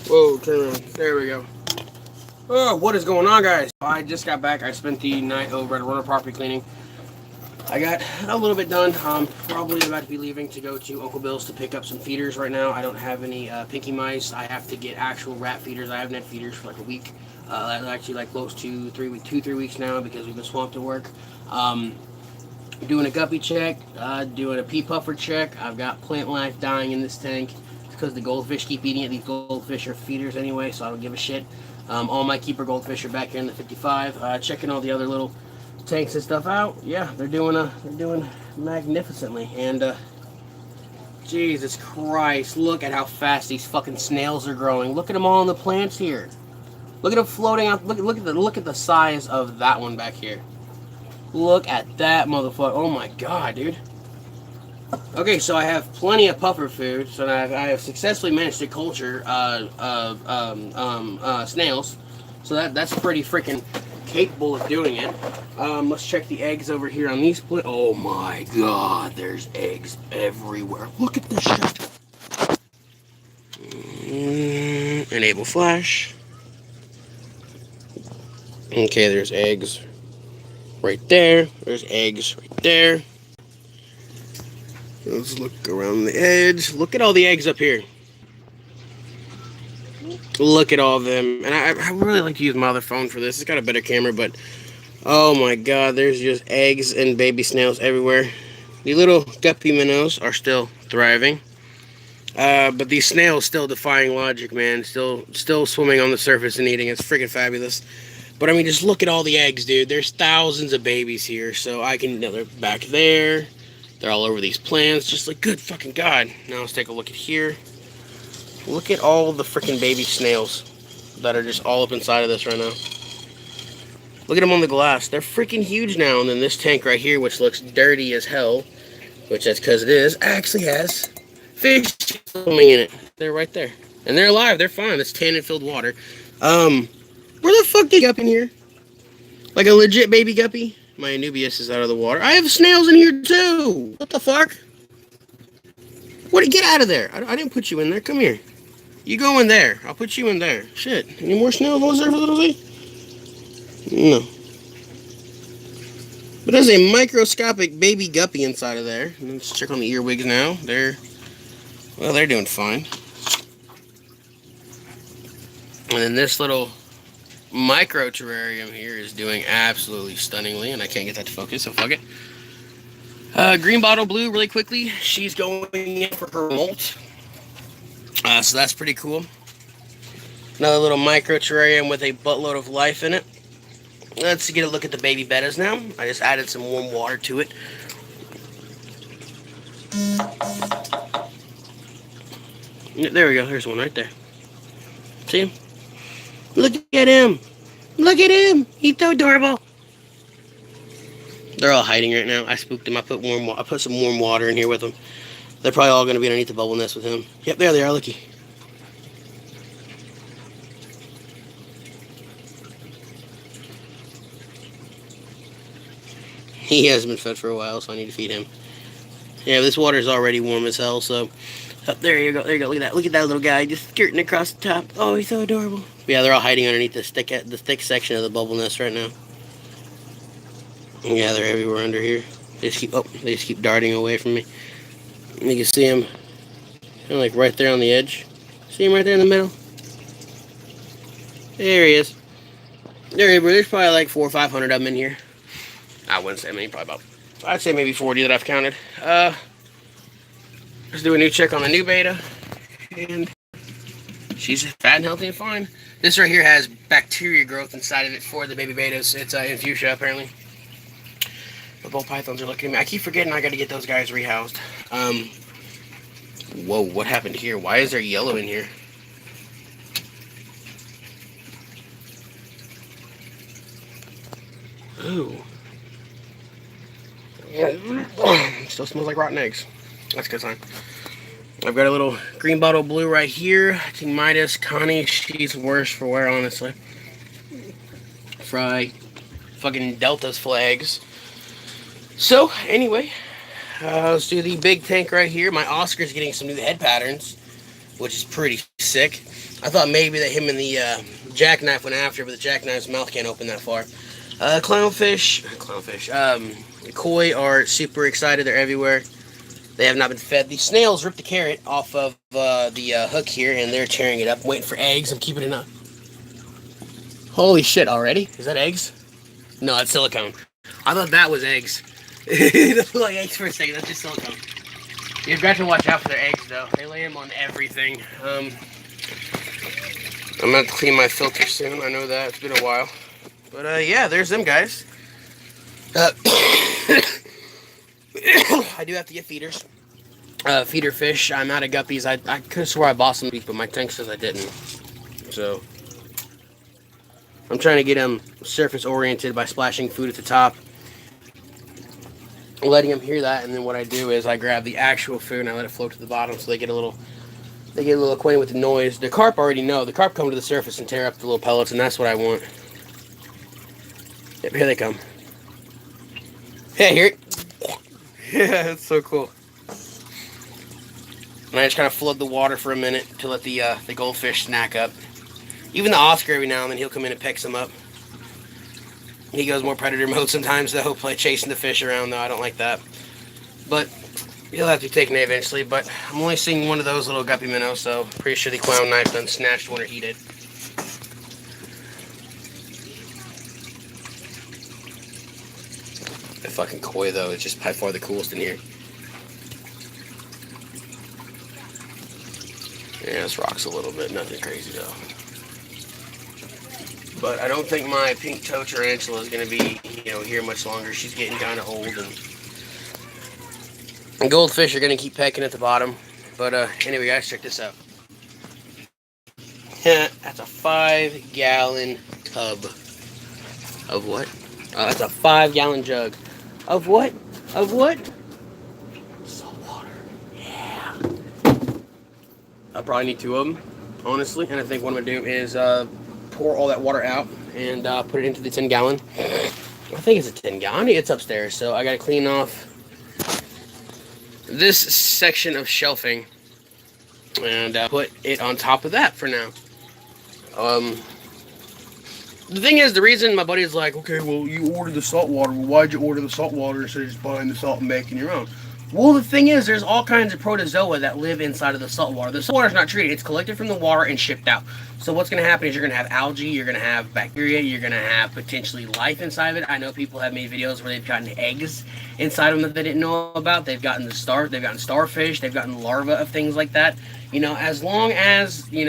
Whoa, turn around. There we go. Oh, what is going on, guys? I just got back. I spent the night over at a runner property cleaning. I got a little bit done. Probably about to be leaving to go to Uncle Bill's to pick up some feeders right now. I don't have any pinky mice. I have to get actual rat feeders. I haven't had feeders for like a week. Actually, like close to 3 weeks now because we've been swamped at work. Um, Doing a guppy check, doing a pea puffer check. I've got plant life dying in this tank because the goldfish keep eating it. These goldfish are feeders anyway, so I don't give a shit. All my keeper goldfish are back here in the 55. Checking all the other little tanks and stuff out. Yeah, they're doing magnificently. And Jesus Christ, look at how fast these fucking snails are growing. Look at them all in the plants here. Look at them floating out. Look at the size of that one back here. Look at that motherfucker. Oh my god, dude. Okay, so I have plenty of puffer food. So I have successfully managed to culture snails. So that's pretty freaking capable of doing it. Let's check the eggs over here on these. Oh my god, there's eggs everywhere. Look at this shit. Enable flash. Okay, there's eggs right there. There's eggs right there. Let's look around the edge. Look at all the eggs up here. Look at all of them. And I really like to use my other phone for this. It's got a better camera, but oh my god, there's just eggs and baby snails everywhere. The little guppy minnows are still thriving. But these snails still defying logic, man. Still swimming on the surface and eating. It's freaking fabulous. But I mean, just look at all the eggs, dude. There's thousands of babies here, so I can. They're back there. They're all over these plants. Just like, good fucking god. Now let's take a look at here. Look at all the freaking baby snails that are just all up inside of this right now. Look at them on the glass. They're freaking huge now. And then this tank right here, which looks dirty as hell, which that's because it is, actually has fish swimming in it. They're right there. And they're alive. They're fine. It's tannin-filled water. Where the fuck did they up in here? Like a legit baby guppy? My Anubius is out of the water. I have snails in here too. What the fuck? Get out of there. I didn't put you in there. Come here. You go in there. I'll put you in there. Shit. Any more snails on the surface, little Z? No. But there's a microscopic baby guppy inside of there. Let's check on the earwigs now. They're doing fine. And then this little micro terrarium here is doing absolutely stunningly, and I can't get that to focus, so fuck it. Green bottle blue, really quickly. She's going in for her molt. So that's pretty cool. Another little micro terrarium with a buttload of life in it. Let's get a look at the baby bettas now. I just added some warm water to it. There we go. There's one right there. See him? Look at him. Look at him. He's so adorable. They're all hiding right now. I spooked them. I put some warm water in here with them. They're probably all going to be underneath the bubble nest with him. Yep, there they are. Looky. He hasn't been fed for a while, so I need to feed him. Yeah, this water is already warm as hell, so... Oh, there you go. There you go. Look at that. Look at that little guy just skirting across the top. Oh, he's so adorable. But yeah, they're all hiding underneath the thick section of the bubble nest right now. Yeah, they're everywhere under here. They just keep darting away from me. And you can see him, kind of like right there on the edge. See him right there in the middle? There he is. There's probably like 400 or 500 of them in here. I wouldn't say many, probably about, I'd say maybe 40 that I've counted. Let's do a new check on the new beta. And she's fat and healthy and fine. This right here has bacteria growth inside of it for the baby betas. It's in fuchsia, apparently. The ball pythons are looking at me. I keep forgetting I got to get those guys rehoused. Whoa, what happened here? Why is there yellow in here? Ooh. Still smells like rotten eggs. That's a good sign. I've got a little green bottle blue right here. King Midas, Connie, she's worse for wear, honestly. Fry. Fucking Delta's flags. So, anyway, let's do the big tank right here. My Oscar's getting some new head patterns, which is pretty sick. sick. I thought maybe that him and the jackknife went after, but the jackknife's mouth can't open that far. Clownfish, koi are super excited. They're everywhere. They have not been fed. The snails ripped the carrot off of the hook here, and they're tearing it up, waiting for eggs. I'm keeping it up. Holy shit, already? Is that eggs? No, that's silicone. I thought that was eggs. They look like eggs for a second. That's just silicone. You've got to watch out for their eggs, though. They lay them on everything. I'm going to clean my filter soon. I know that. It's been a while. But, yeah, there's them guys. I do have to get feeders. Feeder fish. I'm out of guppies. I could have swore I bought some, but my tank says I didn't. So, I'm trying to get them surface oriented by splashing food at the top, letting them hear that, and then what I do is I grab the actual food and I let it float to the bottom so they get a little acquainted with the noise. The carp already know. The carp come to the surface and tear up the little pellets, and that's what I want. Yep, here they come. Yeah, hear it? Yeah, it's so cool. And I just kind of flood the water for a minute to let the goldfish snack up. Even the Oscar, every now and then, he'll come in and pick some up. He goes more predator mode sometimes, though. He'll play chasing the fish around, though. I don't like that. But he'll have to be taken eventually. But I'm only seeing one of those little guppy minnows, so pretty sure the clown knife done snatched one or he did. The fucking koi, though, is just by far the coolest in here. Yeah, this rocks a little bit. Nothing crazy, though. But I don't think my pink toe tarantula is going to be, here much longer. She's getting kind of old, and goldfish are going to keep pecking at the bottom. But anyway, guys, check this out. That's a 5-gallon tub of what? That's a 5-gallon jug of what? Of what? Salt water. Yeah. I probably need 2 of them, honestly. And I think what I'm going to do is pour all that water out and put it into the 10-gallon. I think it's a 10-gallon. It's upstairs, so I got to clean off this section of shelving and put it on top of that for now. The thing is, the reason my buddy's like, okay, well, you ordered the salt water. Well, why'd you order the salt water instead of just buying the salt and making your own? Well, the thing is, there's all kinds of protozoa that live inside of the salt water. The salt water is not treated. It's collected from the water and shipped out. So what's going to happen is you're going to have algae, you're going to have bacteria, you're going to have potentially life inside of it. I know people have made videos where they've gotten eggs inside of them that they didn't know about. They've gotten starfish, they've gotten larvae of things like that. As long as, I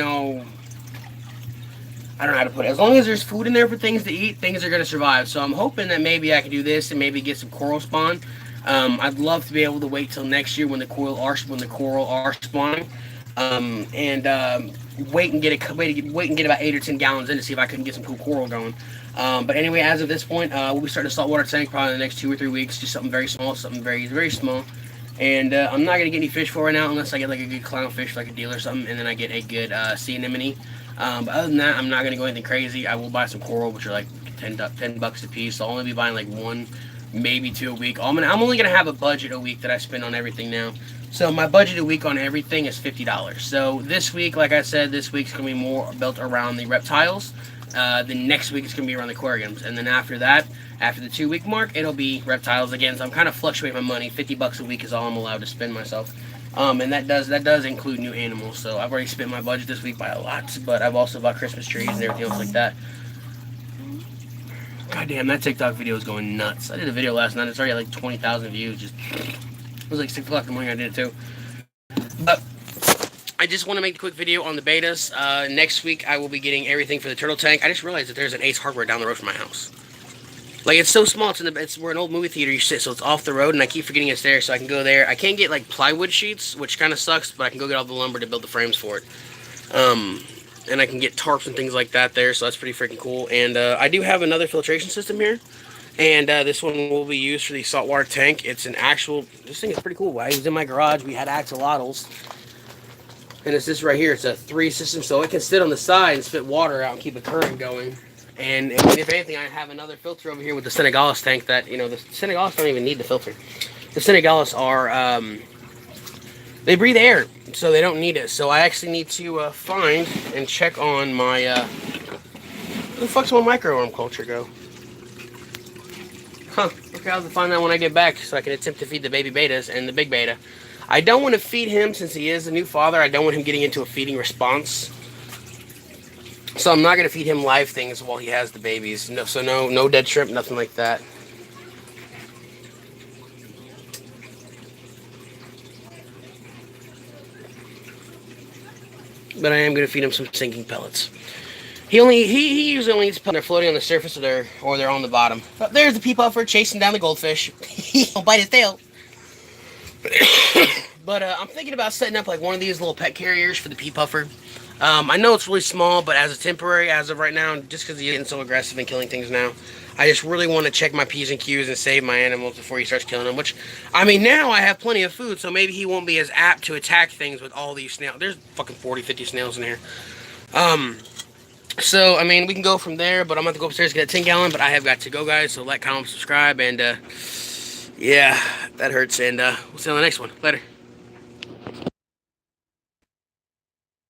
don't know how to put it. As long as there's food in there for things to eat, things are going to survive. So I'm hoping that maybe I can do this and maybe get some coral spawn. I'd love to be able to wait till next year when the coral are spawning, and wait and get about 8 or 10 gallons in to see if I can get some cool coral going. But anyway, as of this point, we'll be starting a saltwater tank probably in the next 2 or 3 weeks. Just something very small, something very, very small. And I'm not gonna get any fish for right now unless I get like a good clownfish, like a deal or something, and then I get a good sea anemone. But other than that, I'm not gonna go anything crazy. I will buy some coral, which are like $10 a piece. So I'll only be buying like 1, maybe 2 a week. I'm only gonna have a budget a week that I spend on everything now. So my budget a week on everything is $50. So this week, like I said, this week's gonna be more built around the reptiles. The next week it's gonna be around the aquariums, and then after that, after the 2 week mark, it'll be reptiles again. So I'm kind of fluctuating my money. $50 a week is all I'm allowed to spend myself. And that does include new animals. So I've already spent my budget this week by a lot, but I've also bought Christmas trees and everything else like that. God damn, that TikTok video is going nuts. I did a video last night. It's already at like 20,000 views. It was like 6 o'clock in the morning I did it too. But I just want to make a quick video on the betas. Next week I will be getting everything for the turtle tank. I just realized that there's an Ace Hardware down the road from my house. Like, it's so small. We're an old movie theater you sit, so it's off the road, and I keep forgetting it's there, so I can go there. I can't get like plywood sheets, which kind of sucks, but I can go get all the lumber to build the frames for it. And I can get tarps and things like that there, so that's pretty freaking cool. And I do have another filtration system here, and this one will be used for the saltwater tank. It's an actual, this thing is pretty cool. I was in my garage, we had axolotls, and it's this right here. It's a 3 system, so it can sit on the side and spit water out and keep a current going. And if anything, I have another filter over here with the Senegalis tank that, the Senegalis don't even need the filter. The Senegalis are They breathe air, so they don't need it. So I actually need to find and check on my, where the fuck's my microworm culture go? Huh, okay, I'll have to find that when I get back so I can attempt to feed the baby betas and the big beta. I don't want to feed him since he is a new father. I don't want him getting into a feeding response. So I'm not going to feed him live things while he has the babies. No, so no dead shrimp, nothing like that. But I am going to feed him some sinking pellets. He usually only eats pellets when they're floating on the surface or they're on the bottom. Oh, there's the pea puffer chasing down the goldfish. He'll bite his tail. But I'm thinking about setting up like one of these little pet carriers for the pea puffer. I know it's really small, but as a temporary, as of right now, just because he's getting so aggressive and killing things now, I just really want to check my P's and Q's and save my animals before he starts killing them. Which, I mean, now I have plenty of food, so maybe he won't be as apt to attack things with all these snails. There's fucking 40, 50 snails in here. So, I mean, we can go from there, but I'm going to go upstairs and get a 10 gallon, but I have got to go, guys, so like, comment, subscribe, and, yeah, that hurts, and, we'll see you on the next one. Later.